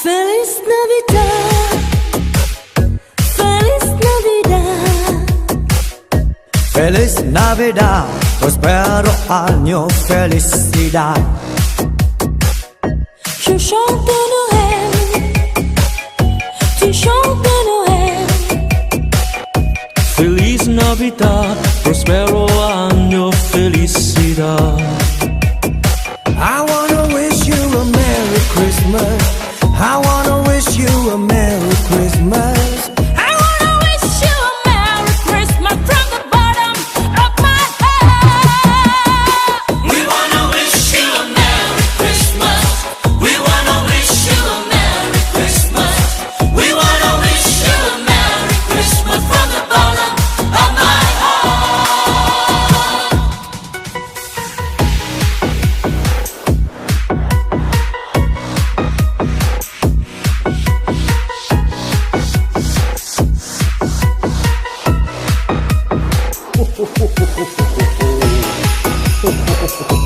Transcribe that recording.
Feliz Navidad, Feliz Navidad, Feliz Navidad, prospero año, felicidad. je chante Noël, tu chantes Noël. Feliz Navidad, prospero año, felicidad. I wanna wish you a Merry Christmas. I wanna wish you a Merry Christmas. I wanna wish you a Merry Christmas from the bottom of my heart. We wanna wish you a Merry Christmas. We wanna wish you a Merry Christmas. We wanna wish you a Merry Christmas from the bottom of my heart. Ho, ho, ho, ho, ho, ho, ho.